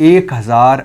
1000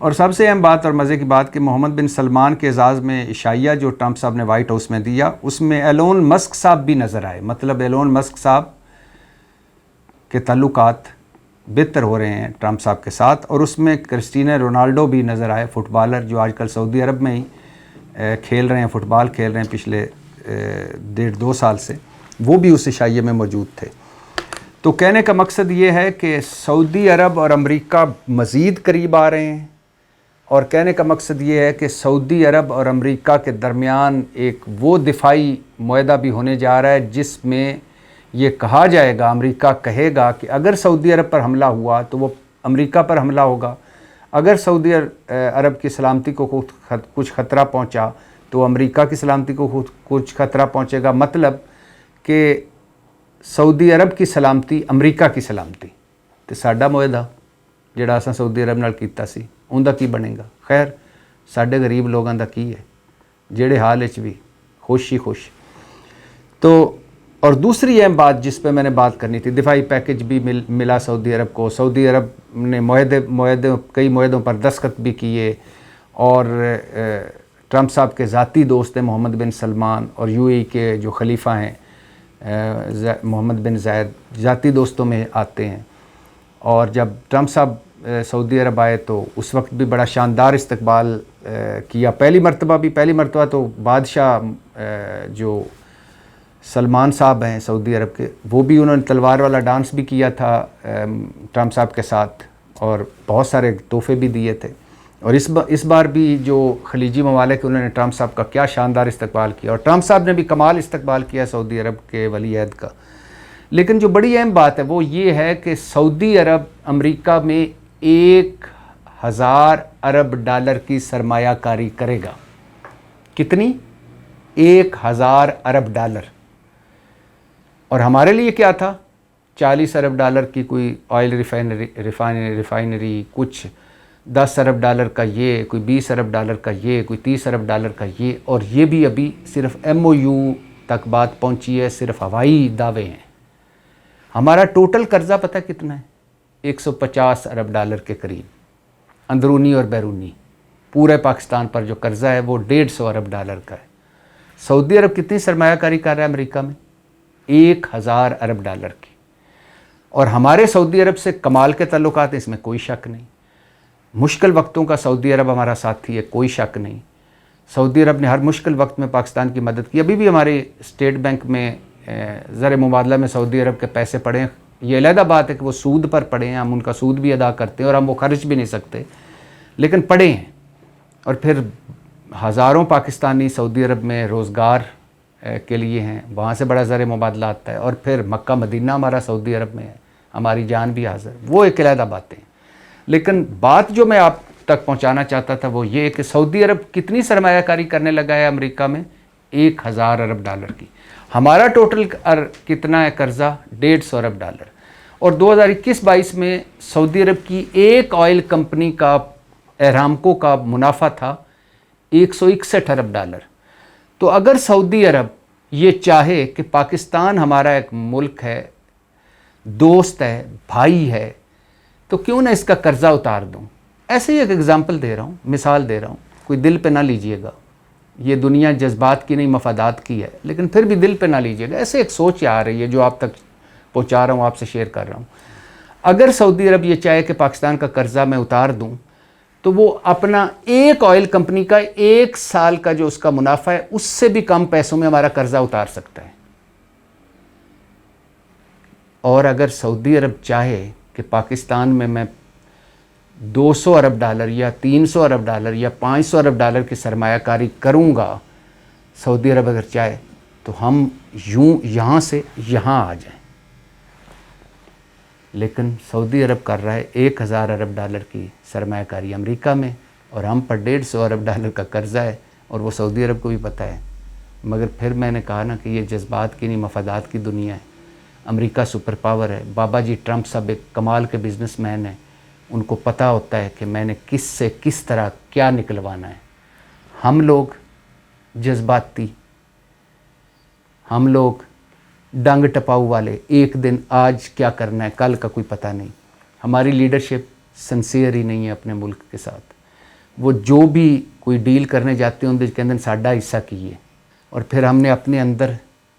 اور سب سے اہم بات اور مزے کی بات کہ محمد بن سلمان کے اعزاز میں عشائیہ جو ٹرمپ صاحب نے وائٹ ہاؤس میں دیا، اس میں ایلون مسک صاحب بھی نظر آئے. مطلب ایلون مسک صاحب کے تعلقات بہتر ہو رہے ہیں ٹرمپ صاحب کے ساتھ. اور اس میں کرسٹینو رونالڈو بھی نظر آئے، فٹ بالر جو آج کل سعودی عرب میں ہی کھیل رہے ہیں، فٹ بال کھیل رہے ہیں پچھلے 1.5-2 سال سے، وہ بھی اس عشائیے میں موجود تھے. تو کہنے کا مقصد یہ ہے کہ سعودی عرب اور امریکہ مزید قریب آ رہے ہیں، اور کہنے کا مقصد یہ ہے کہ سعودی عرب اور امریکہ کے درمیان ایک وہ دفاعی معاہدہ بھی ہونے جا رہا ہے جس میں یہ کہا جائے گا، امریکہ کہے گا کہ اگر سعودی عرب پر حملہ ہوا تو وہ امریکہ پر حملہ ہوگا، اگر سعودی عرب کی سلامتی کو کچھ خطرہ پہنچا تو امریکہ کی سلامتی کو کچھ خطرہ پہنچے گا. مطلب کہ سعودی عرب کی سلامتی امریکہ کی سلامتی. تو ساڈا معاہدہ جڑا اساں سعودی عرب نال کیتا سی اوندا کی بنے گا؟ خیر ساڈے غریب لوگاں دا کی ہے جڑے حال وچ بھی خوش ہی خوش. تو اور دوسری اہم بات جس پہ میں نے بات کرنی تھی، دفاعی پیکج بھی ملا سعودی عرب کو. سعودی عرب نے کئی معاہدوں پر دستخط بھی کیے، اور ٹرمپ صاحب کے ذاتی دوست ہیں محمد بن سلمان، اور یو اے ای کے جو خلیفہ ہیں محمد بن زائد ذاتی دوستوں میں آتے ہیں. اور جب ٹرمپ صاحب سعودی عرب آئے تو اس وقت بھی بڑا شاندار استقبال کیا. پہلی مرتبہ تو بادشاہ جو سلمان صاحب ہیں سعودی عرب کے، وہ بھی انہوں نے تلوار والا ڈانس بھی کیا تھا ٹرمپ صاحب کے ساتھ، اور بہت سارے تحفے بھی دیے تھے. اور اس بار بھی جو خلیجی ممالک انہوں نے ٹرمپ صاحب کا کیا شاندار استقبال کیا، اور ٹرمپ صاحب نے بھی کمال استقبال کیا سعودی عرب کے ولی عہد کا. لیکن جو بڑی اہم بات ہے وہ یہ ہے کہ سعودی عرب امریکہ میں 1000 ارب ڈالر کی سرمایہ کاری کرے گا. کتنی؟ 1000 ارب ڈالر. اور ہمارے لیے کیا تھا؟ 40 ارب ڈالر کی کوئی آئل ریفائنری، کچھ 10 ارب ڈالر کا یہ، کوئی 20 ارب ڈالر کا یہ، کوئی 30 ارب ڈالر کا یہ. اور یہ بھی ابھی صرف MOU تک بات پہنچی ہے، صرف ہوائی دعوے ہیں. ہمارا ٹوٹل قرضہ پتہ کتنا ہے؟ 150 ارب ڈالر کے قریب، اندرونی اور بیرونی. پورے پاکستان پر جو قرضہ ہے وہ 150 ارب ڈالر کا ہے. سعودی عرب کتنی سرمایہ کاری کر رہا ہے امریکہ میں؟ 1000 ارب ڈالر کی. اور ہمارے سعودی عرب سے کمال کے تعلقات ہیں، اس میں کوئی شک نہیں. مشکل وقتوں کا سعودی عرب ہمارا ساتھی ہے، کوئی شک نہیں. سعودی عرب نے ہر مشکل وقت میں پاکستان کی مدد کی. ابھی بھی ہمارے اسٹیٹ بینک میں زر مبادلہ میں سعودی عرب کے پیسے پڑے ہیں. یہ علیحدہ بات ہے کہ وہ سود پر پڑے ہیں، ہم ان کا سود بھی ادا کرتے ہیں اور ہم وہ خرچ بھی نہیں سکتے، لیکن پڑے ہیں. اور پھر ہزاروں پاکستانی سعودی عرب میں روزگار کے لیے ہیں، وہاں سے بڑا زر مبادلہ آتا ہے. اور پھر مکہ مدینہ ہمارا سعودی عرب میں ہے، ہماری جان بھی حاضر. وہ ایک علیحدہ باتیں. لیکن بات جو میں آپ تک پہنچانا چاہتا تھا وہ یہ کہ سعودی عرب کتنی سرمایہ کاری کرنے لگا ہے امریکہ میں؟ 1000 ارب ڈالر کی. ہمارا ٹوٹل کتنا ہے قرضہ؟ 150 ارب ڈالر. اور 2021-22 میں سعودی عرب کی ایک آئل کمپنی کا، ایرامکو کا منافع تھا 161 ارب ڈالر. تو اگر سعودی عرب یہ چاہے کہ پاکستان ہمارا ایک ملک ہے، دوست ہے، بھائی ہے، تو کیوں نہ اس کا قرضہ اتار دوں. ایسے ہی ایک ایگزامپل دے رہا ہوں، مثال دے رہا ہوں، کوئی دل پہ نہ لیجئے گا. یہ دنیا جذبات کی نہیں مفادات کی ہے، لیکن پھر بھی دل پہ نہ لیجئے گا. ایسے ایک سوچ آ رہی ہے جو آپ تک پہنچا رہا ہوں، آپ سے شیئر کر رہا ہوں. اگر سعودی عرب یہ چاہے کہ پاکستان کا قرضہ میں اتار دوں تو وہ اپنا ایک آئل کمپنی کا 1 سال کا جو اس کا منافع ہے اس سے بھی کم پیسوں میں ہمارا قرضہ اتار سکتا ہے. اور اگر سعودی عرب چاہے کہ پاکستان میں 200 ارب ڈالر یا 300 ارب ڈالر یا 500 ارب ڈالر کی سرمایہ کاری کروں گا، سعودی عرب اگر چاہے تو ہم یوں یہاں سے یہاں آ جائیں. لیکن سعودی عرب کر رہا ہے 1000 ارب ڈالر کی سرمایہ کاری امریکہ میں، اور ہم پر 150 ارب ڈالر کا قرضہ ہے، اور وہ سعودی عرب کو بھی پتہ ہے. مگر پھر میں نے کہا نا کہ یہ جذبات کی نہیں مفادات کی دنیا ہے. امریکہ سپر پاور ہے. بابا جی ٹرمپ صاحب ایک کمال کے بزنس مین ہیں، ان کو پتہ ہوتا ہے کہ میں نے کس سے کس طرح کیا نکلوانا ہے. ہم لوگ جذباتی، ہم لوگ ڈنگ ٹپاؤ والے، ایک دن آج کیا کرنا ہے کل کا کوئی پتہ نہیں. ہماری لیڈرشپ سنسیئر ہی نہیں ہے اپنے ملک کے ساتھ. وہ جو بھی کوئی ڈیل کرنے جاتے ہیں ان کے اندر ساڈا حصہ کیے، اور پھر ہم نے اپنے اندر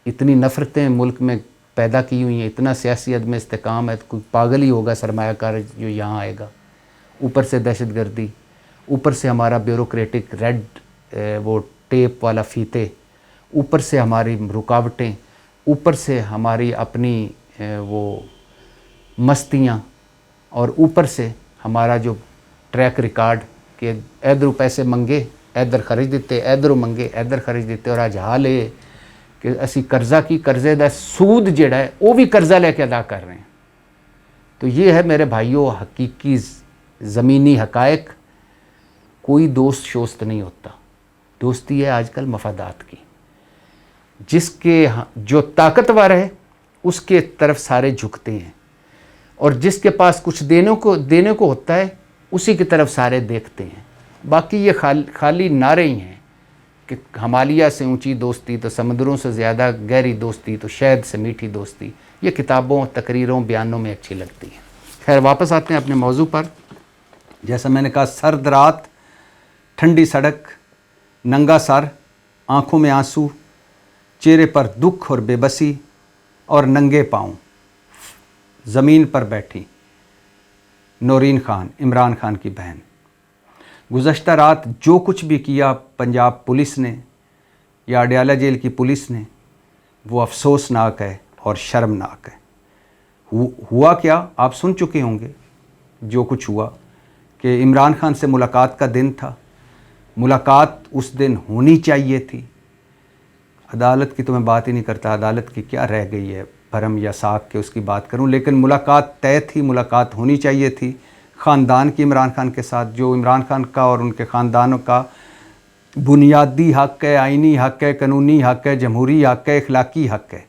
اتنی نفرتیں ملک میں پیدا کی ہوئی ہیں، اتنا سیاسی عدم استحکام ہے، کوئی پاگل ہی ہوگا سرمایہ کار جو یہاں آئے گا، اوپر سے دہشت گردی، اوپر سے ہمارا بیوروکریٹک ریڈ وہ ٹیپ والا فیتے، اوپر سے ہماری رکاوٹیں، اوپر سے ہماری اپنی وہ مستیاں، اور اوپر سے ہمارا جو ٹریک ریکارڈ کہ ادھروں پیسے منگے ادھر خرچ دیتے، ادھروں منگے ادھر خرچ دیتے، اور آج حال ہے کہ اسی قرضہ کی قرضے دا سود جڑا ہے وہ بھی قرضہ لے کے ادا کر رہے ہیں۔ تو یہ ہے میرے بھائیوں حقیقی زمینی حقائق۔ کوئی دوست شوست نہیں ہوتا، دوستی ہے آج کل مفادات کی۔ جس کے جو طاقتور ہے اس کے طرف سارے جھکتے ہیں، اور جس کے پاس کچھ دینے کو ہوتا ہے اسی کی طرف سارے دیکھتے ہیں۔ باقی یہ خالی نعرے ہی ہیں کہ ہمالیہ سے اونچی دوستی تو سمندروں سے زیادہ گہری دوستی تو شہد سے میٹھی دوستی، یہ کتابوں، تقریروں، بیانوں میں اچھی لگتی ہے۔ خیر واپس آتے ہیں اپنے موضوع پر۔ جیسا میں نے کہا، سرد رات، ٹھنڈی سڑک، ننگا سر، آنکھوں میں آنسو، چہرے پر دکھ اور بے بسی، اور ننگے پاؤں زمین پر بیٹھی نورین خان، عمران خان کی بہن۔ گزشتہ رات جو کچھ بھی کیا پنجاب پولیس نے یا اڈیالہ جیل کی پولیس نے، وہ افسوسناک ہے اور شرمناک ہے۔ ہوا کیا آپ سن چکے ہوں گے جو کچھ ہوا، کہ عمران خان سے ملاقات کا دن تھا، ملاقات اس دن ہونی چاہیے تھی۔ عدالت کی تو میں بات ہی نہیں کرتا، عدالت کی کیا رہ گئی ہے بھرم یا ساکھ کے اس کی بات کروں، لیکن ملاقات طے تھی، ملاقات ہونی چاہیے تھی خاندان کی عمران خان کے ساتھ، جو عمران خان کا اور ان کے خاندانوں کا بنیادی حق ہے، آئینی حق ہے، قانونی حق ہے، جمہوری حق ہے، اخلاقی حق ہے۔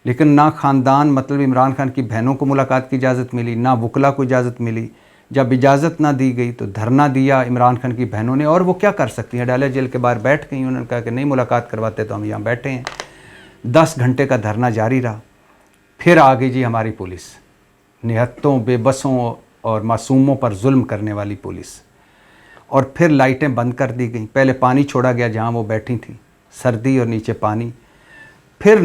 لیکن نہ خاندان مطلب عمران خان کی بہنوں کو ملاقات کی اجازت ملی، نہ وکلا کو اجازت ملی۔ جب اجازت نہ دی گئی تو دھرنا دیا عمران خان کی بہنوں نے، اور وہ کیا کر سکتی ہیں، اڈیالہ جیل کے باہر بیٹھ گئی۔ انہوں نے کہا کہ نہیں ملاقات کرواتے تو ہم یہاں بیٹھے ہیں۔ 10 گھنٹے کا دھرنا جاری رہا۔ پھر آ گئی جی ہماری پولیس، نہتوں، بے بسوں اور معصوموں پر ظلم کرنے والی پولیس، اور پھر لائٹیں بند کر دی گئیں۔ پہلے پانی چھوڑا گیا جہاں وہ بیٹھی تھیں، سردی اور نیچے پانی، پھر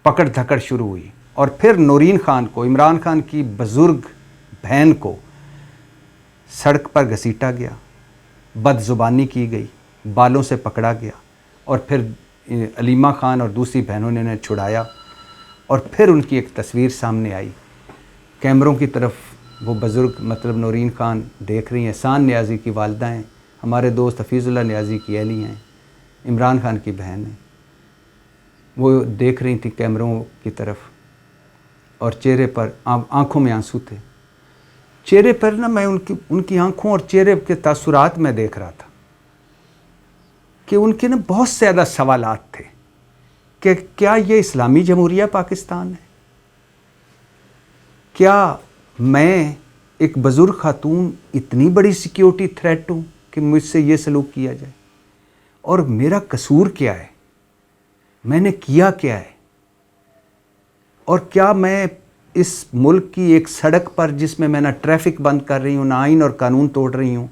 پکڑ دھکڑ شروع ہوئی، اور پھر نورین خان کو، عمران خان کی بزرگ بہن کو سڑک پر گھسیٹا گیا، بد زبانی کی گئی، بالوں سے پکڑا گیا، اور پھر علیمہ خان اور دوسری بہنوں نے انہیں چھڑایا، اور پھر ان کی ایک تصویر سامنے آئی، کیمروں کی طرف وہ بزرگ مطلب نورین خان دیکھ رہی ہیں، احسان نیازی کی والدہ ہیں، ہمارے دوست حفیظ اللہ نیازی کی اہلی ہیں، عمران خان کی بہن ہیں، وہ دیکھ رہی تھیں کیمروں کی طرف، اور چہرے پر آنکھوں میں آنسو تھے۔ چہرے پر نا میں ان کی آنکھوں اور چہرے کے تاثرات میں دیکھ رہا تھا کہ ان کے نا بہت زیادہ سوالات تھے کہ کیا یہ اسلامی جمہوریہ پاکستان ہے؟ کیا میں ایک بزرگ خاتون اتنی بڑی سیکیورٹی تھریٹ ہوں کہ مجھ سے یہ سلوک کیا جائے؟ اور میرا قصور کیا ہے؟ میں نے کیا کیا ہے؟ اور کیا میں اس ملک کی ایک سڑک پر جس میں نہ ٹریفک بند کر رہی ہوں، نہ آئین اور قانون توڑ رہی ہوں،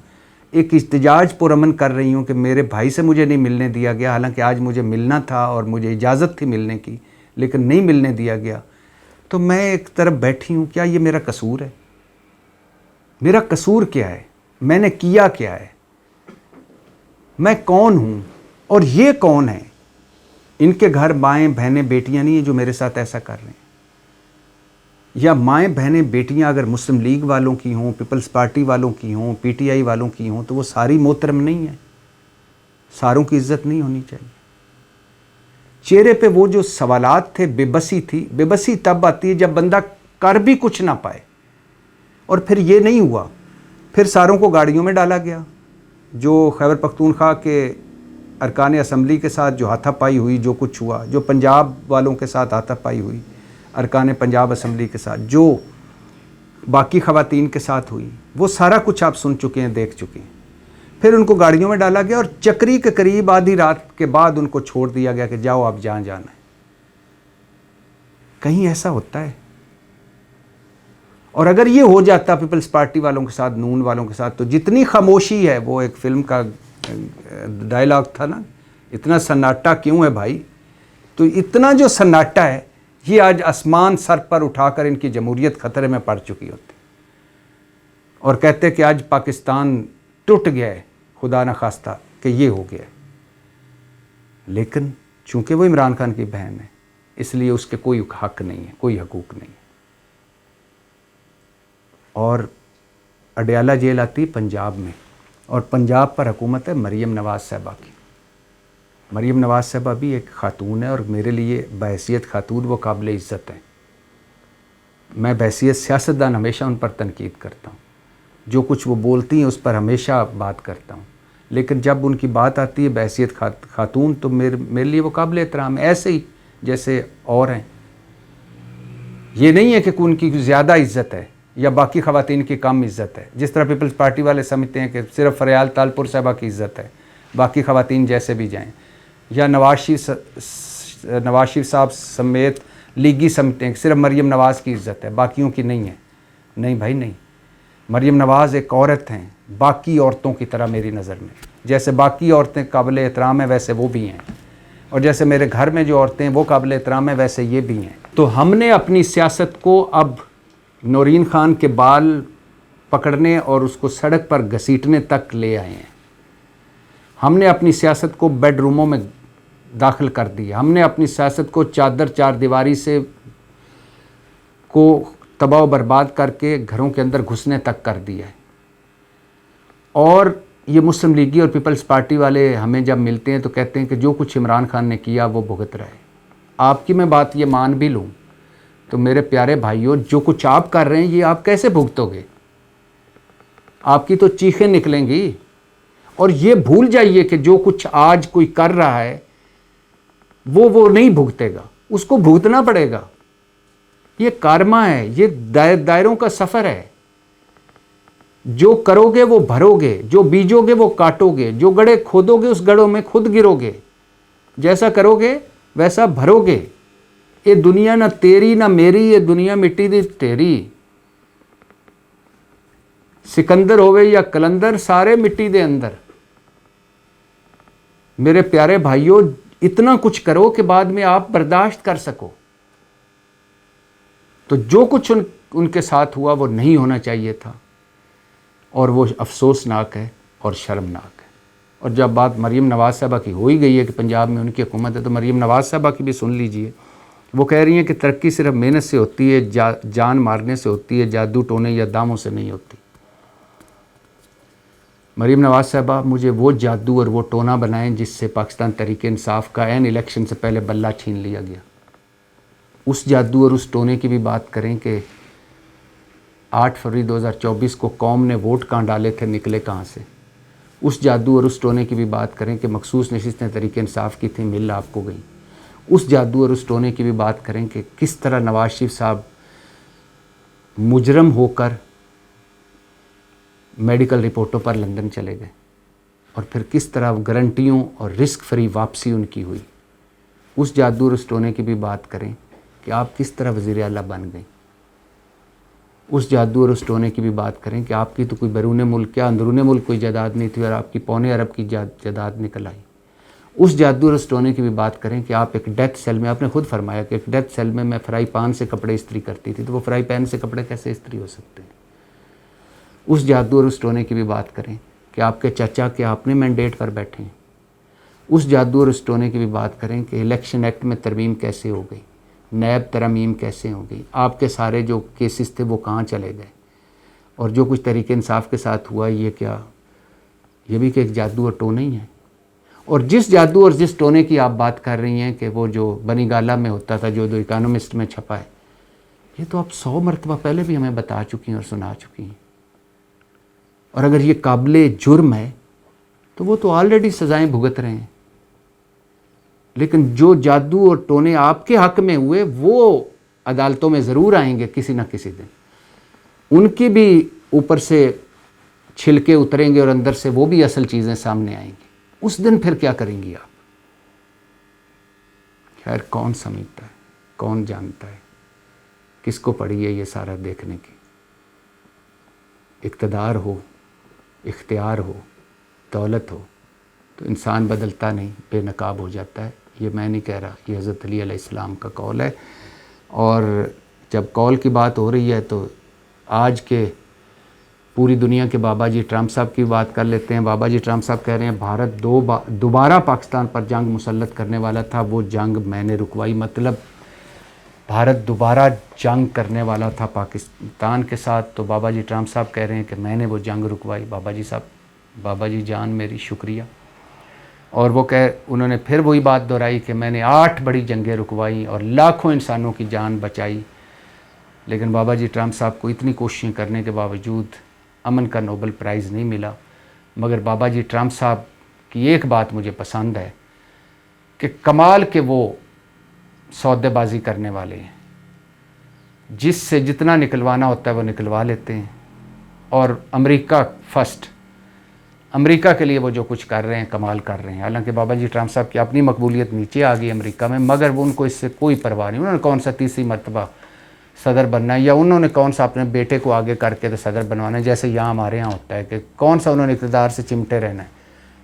ایک احتجاج پرامن کر رہی ہوں کہ میرے بھائی سے مجھے نہیں ملنے دیا گیا، حالانکہ آج مجھے ملنا تھا اور مجھے اجازت تھی ملنے کی، لیکن نہیں ملنے دیا گیا، تو میں ایک طرف بیٹھی ہوں۔ کیا یہ میرا قصور ہے؟ میرا قصور کیا ہے؟ میں نے کیا کیا ہے؟ میں کون ہوں اور یہ کون ہے؟ ان کے گھر مائیں بہنیں بیٹیاں نہیں ہیں جو میرے ساتھ ایسا کر رہے ہیں، یا مائیں بہنیں بیٹیاں اگر مسلم لیگ والوں کی ہوں، پیپلز پارٹی والوں کی ہوں، پی ٹی آئی والوں کی ہوں، تو وہ ساری محترم نہیں ہیں، ساروں کی عزت نہیں ہونی چاہیے۔ چہرے پہ وہ جو سوالات تھے، بے بسی تھی۔ بے بسی تب آتی ہے جب بندہ کر بھی کچھ نہ پائے، اور پھر یہ نہیں ہوا، پھر ساروں کو گاڑیوں میں ڈالا گیا۔ جو خیبر پختونخوا کے ارکان اسمبلی کے ساتھ جو ہاتھا پائی ہوئی، جو کچھ ہوا، جو پنجاب والوں کے ساتھ ہاتھا پائی ہوئی ارکان پنجاب اسمبلی کے ساتھ، جو باقی خواتین کے ساتھ ہوئی، وہ سارا کچھ آپ سن چکے ہیں، دیکھ چکے ہیں۔ پھر ان کو گاڑیوں میں ڈالا گیا، اور چکری کے قریب آدھی رات کے بعد ان کو چھوڑ دیا گیا کہ جاؤ آپ جہاں جانا ہے۔ کہیں ایسا ہوتا ہے؟ اور اگر یہ ہو جاتا پیپلز پارٹی والوں کے ساتھ، نون والوں کے ساتھ، تو جتنی خاموشی ہے، وہ ایک فلم کا ڈائلاگ تھا نا، اتنا سناٹا کیوں ہے بھائی، تو اتنا جو سناٹا ہے یہ آج آسمان سر پر اٹھا کر ان کی جمہوریت خطرے میں پڑ چکی ہوتی، اور کہتے کہ آج پاکستان ٹوٹ گیا ہے، خدا نہ خواستہ کہ یہ ہو گیا ہے. لیکن چونکہ وہ عمران خان کی بہن ہے، اس لیے اس کے کوئی حق نہیں ہے، کوئی حقوق نہیں ہے. اور اڈیالہ جیل آتی پنجاب میں، اور پنجاب پر حکومت ہے مریم نواز صاحبہ کی. مریم نواز صاحبہ بھی ایک خاتون ہے، اور میرے لیے بحیثیت خاتون وہ قابل عزت ہیں. میں بحیثیت سیاستدان ہمیشہ ان پر تنقید کرتا ہوں، جو کچھ وہ بولتی ہیں اس پر ہمیشہ بات کرتا ہوں، لیکن جب ان کی بات آتی ہے بحیثیت خاتون تو میرے لیے وہ قابل احترام ہے، ایسے ہی جیسے اور ہیں. یہ نہیں ہے کہ ان کی زیادہ عزت ہے یا باقی خواتین کی کم عزت ہے، جس طرح پیپلز پارٹی والے سمجھتے ہیں کہ صرف فریال تالپور صاحبہ کی عزت ہے، باقی خواتین جیسے بھی جائیں، یا نواز شریف صاحب سمیت لیگی سمجھتے ہیں کہ صرف مریم نواز کی عزت ہے، باقیوں کی نہیں ہے. نہیں بھائی نہیں، مریم نواز ایک عورت ہیں باقی عورتوں کی طرح میری نظر میں. جیسے باقی عورتیں قابل احترام ہیں ویسے وہ بھی ہیں، اور جیسے میرے گھر میں جو عورتیں ہیں وہ قابل احترام ہیں ویسے یہ بھی ہیں. تو ہم نے اپنی سیاست کو اب نورین خان کے بال پکڑنے اور اس کو سڑک پر گھسیٹنے تک لے آئے ہیں. ہم نے اپنی سیاست کو بیڈ روموں میں داخل کر دیا. ہم نے اپنی سیاست کو چادر چار دیواری سے کو تباہ و برباد کر کے گھروں کے اندر گھسنے تک کر دیا ہے. اور یہ مسلم لیگی اور پیپلز پارٹی والے ہمیں جب ملتے ہیں تو کہتے ہیں کہ جو کچھ عمران خان نے کیا وہ بھگت رہے. آپ کی میں بات یہ مان بھی لوں تو میرے پیارے بھائیوں، جو کچھ آپ کر رہے ہیں یہ آپ کیسے بھگتو گے؟ آپ کی تو چیخیں نکلیں گی. اور یہ بھول جائیے کہ جو کچھ آج کوئی کر رہا ہے وہ نہیں بھگتے گا، اس کو بھگتنا پڑے گا. یہ کارما ہے، یہ دائروں کا سفر ہے. جو کرو گے وہ بھرو گے، جو بیجو گے وہ کاٹو گے، جو گڑھے کھودو گے اس گڑھوں میں خود گرو گے. جیسا کرو گے ویسا بھرو گے. یہ دنیا نہ تیری نہ میری، یہ دنیا مٹی دی تیری. سکندر ہوئے یا کلندر، سارے مٹی دے اندر. میرے پیارے بھائیوں، اتنا کچھ کرو کہ بعد میں آپ برداشت کر سکو. تو جو کچھ ان کے ساتھ ہوا وہ نہیں ہونا چاہیے تھا، اور وہ افسوسناک ہے اور شرمناک ہے. اور جب بات مریم نواز صاحبہ کی ہو ہی گئی ہے کہ پنجاب میں ان کی حکومت ہے، تو مریم نواز صاحبہ کی بھی سن لیجئے. وہ کہہ رہی ہیں کہ ترقی صرف محنت سے ہوتی ہے، جان مارنے سے ہوتی ہے، جادو ٹونے یا داموں سے نہیں ہوتی. مریم نواز صاحبہ، مجھے وہ جادو اور وہ ٹونا بنائیں جس سے پاکستان تحریک انصاف کا عین الیکشن سے پہلے بلہ چھین لیا گیا. اس جادو اور اس ٹونے کی بھی بات کریں کہ 8 فروری 2024 کو قوم نے ووٹ کہاں ڈالے تھے، نکلے کہاں سے. اس جادو اور اس ٹونے کی بھی بات کریں کہ مخصوص نشستیں تحریک انصاف کی تھیں، مل آپ کو گئی. اس جادو اور اس ٹونے کی بھی بات کریں کہ کس طرح نواز شریف صاحب مجرم ہو کر میڈیکل رپورٹوں پر لندن چلے گئے، اور پھر کس طرح گارنٹیوں اور رسک فری واپسی ان کی ہوئی. اس جادو اور اس ٹونے کی بھی بات کریں کہ آپ کس طرح وزیر اعلیٰ بن گئیں. اس جادو اور اس ٹونے کی بھی بات کریں کہ آپ کی تو کوئی بیرون ملک کیا اندرون ملک کوئی جائیداد نہیں تھی، اور آپ کی 1.25 ارب کی جائیداد نکل آئی. اس جادو اور اس ٹونے کی بھی بات کریں کہ آپ ایک ڈیتھ سیل میں، آپ نے خود فرمایا کہ ایک ڈیتھ سیل میں فرائی پان سے کپڑے استری کرتی تھی، تو وہ فرائی پین سے کپڑے کیسے استری ہو سکتے ہیں. اس جادو اور اس ٹونے کی بھی بات کریں کہ آپ کے چچا کے آپ نے مینڈیٹ پر بیٹھے ہیں. اس جادو اور اس ٹونے کی بھی بات کریں کہ الیکشن ایکٹ میں ترمیم کیسے ہو گئی، نیب ترمیم کیسے ہو گئی، آپ کے سارے جو کیسز تھے وہ کہاں چلے گئے. اور جو کچھ تحریک انصاف کے ساتھ ہوا، یہ کیا، یہ بھی کہ ایک جادو اور ٹونا ہی ہے. اور جس جادو اور جس ٹونے کی آپ بات کر رہی ہیں کہ وہ جو بنی گالا میں ہوتا تھا، جو اکانومسٹ میں چھپا ہے، یہ تو آپ 100 مرتبہ پہلے بھی ہمیں بتا چکی ہیں اور سنا چکی ہیں. اور اگر یہ قابل جرم ہے تو وہ تو آلریڈی سزائیں بھگت رہے ہیں. لیکن جو جادو اور ٹونے آپ کے حق میں ہوئے وہ عدالتوں میں ضرور آئیں گے کسی نہ کسی دن. ان کی بھی اوپر سے چھلکے اتریں گے اور اندر سے وہ بھی اصل چیزیں سامنے آئیں گی. اس دن پھر کیا کریں گی آپ؟ خیر، کون سمجھتا ہے، کون جانتا ہے، کس کو پڑی ہے یہ سارا دیکھنے کی. اقتدار ہو، اختیار ہو، دولت ہو، تو انسان بدلتا نہیں، بے نقاب ہو جاتا ہے. یہ میں نہیں کہہ رہا، یہ حضرت علی علیہ السلام کا قول ہے. اور جب قول کی بات ہو رہی ہے تو آج کے پوری دنیا کے بابا جی ٹرمپ صاحب کی بات کر لیتے ہیں. بابا جی ٹرمپ صاحب کہہ رہے ہیں بھارت دوبارہ پاکستان پر جنگ مسلط کرنے والا تھا، وہ جنگ میں نے رکوائی. مطلب بھارت دوبارہ جنگ کرنے والا تھا پاکستان کے ساتھ، تو بابا جی ٹرمپ صاحب کہہ رہے ہیں کہ میں نے وہ جنگ رکوائی. بابا جی جان میری شکریہ. اور انہوں نے پھر وہی بات دہرائی کہ میں نے 8 بڑی جنگیں رکوائی اور لاکھوں انسانوں کی جان بچائی. لیکن بابا جی ٹرمپ صاحب کو اتنی کوششیں کرنے کے باوجود امن کا نوبل پرائز نہیں ملا. مگر بابا جی ٹرمپ صاحب کی ایک بات مجھے پسند ہے کہ کمال کے وہ سودے بازی کرنے والے ہیں، جس سے جتنا نکلوانا ہوتا ہے وہ نکلوا لیتے ہیں. اور امریکہ فرسٹ، امریکہ کے لیے وہ جو کچھ کر رہے ہیں کمال کر رہے ہیں. حالانکہ بابا جی ٹرمپ صاحب کی اپنی مقبولیت نیچے آ گئی امریکہ میں، مگر وہ ان کو اس سے کوئی پرواہ نہیں. انہوں نے کون سا تیسری مرتبہ صدر بننا ہے، یا انہوں نے کون سا اپنے بیٹے کو آگے کر کے تو صدر بنوانا ہے، جیسے یہاں ہمارے یہاں ہوتا ہے کہ کون سا انہوں نے اقتدار سے چمٹے رہنا ہے.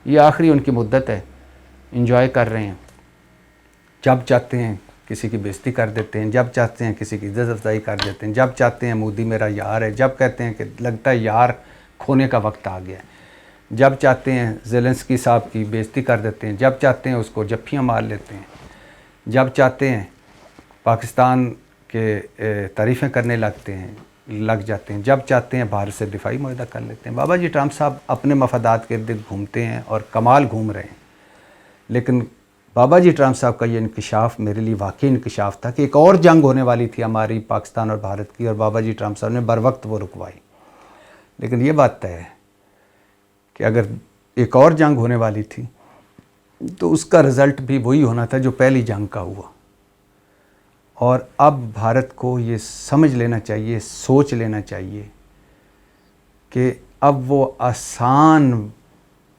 یہ آخری ان کی مدت ہے، انجوائے کر رہے ہیں. جب چاہتے ہیں کسی کی بےزتی کر دیتے ہیں، جب چاہتے ہیں کسی کی عزت افزائی کر دیتے ہیں، جب چاہتے ہیں مودی میرا یار ہے، جب کہتے ہیں کہ لگتا ہے یار کھونے کا وقت آ گیا ہے، جب چاہتے ہیں زیلنسکی صاحب کی بےزتی کر دیتے ہیں، جب چاہتے ہیں اس کو جپھیاں مار لیتے ہیں، جب چاہتے ہیں پاکستان کے تعریفیں کرنے لگ جاتے ہیں، جب چاہتے ہیں بھارت سے دفاعی معاہدہ کر لیتے ہیں. بابا جی ٹرمپ صاحب اپنے مفادات کے ارد گھومتے ہیں اور کمال گھوم رہے ہیں. لیکن بابا جی ٹرمپ صاحب کا یہ انکشاف میرے لیے واقعی انکشاف تھا کہ ایک اور جنگ ہونے والی تھی ہماری پاکستان اور بھارت کی، اور بابا جی ٹرمپ صاحب نے بر وقت وہ رکوائی. لیکن یہ بات طے ہے کہ اگر ایک اور جنگ ہونے والی تھی تو اس کا رزلٹ بھی وہی ہونا تھا جو پہلی جنگ کا ہوا. اور اب بھارت کو یہ سمجھ لینا چاہیے، سوچ لینا چاہیے کہ اب وہ آسان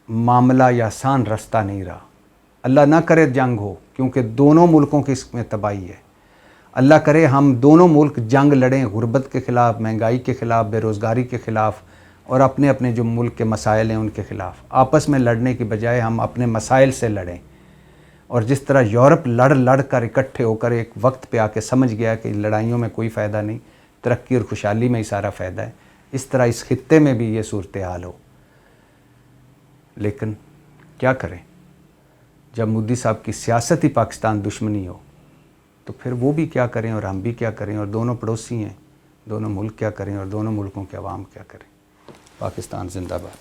معاملہ یا آسان رستہ نہیں رہا. اللہ نہ کرے جنگ ہو، کیونکہ دونوں ملکوں کی اس میں تباہی ہے. اللہ کرے ہم دونوں ملک جنگ لڑیں، غربت کے خلاف، مہنگائی کے خلاف، بے روزگاری کے خلاف، اور اپنے اپنے جو ملک کے مسائل ہیں ان کے خلاف. آپس میں لڑنے کی بجائے ہم اپنے مسائل سے لڑیں. اور جس طرح یورپ لڑ کر اکٹھے ہو کر ایک وقت پہ آ کے سمجھ گیا کہ لڑائیوں میں کوئی فائدہ نہیں، ترقی اور خوشحالی میں ہی سارا فائدہ ہے، اس طرح اس خطے میں بھی یہ صورتحال ہو. لیکن کیا کریں، جب مودی صاحب کی سیاست ہی پاکستان دشمنی ہو تو پھر وہ بھی کیا کریں اور ہم بھی کیا کریں، اور دونوں پڑوسی ہیں، دونوں ملک کیا کریں اور دونوں ملکوں کے عوام کیا کریں. پاکستان زندہ باد.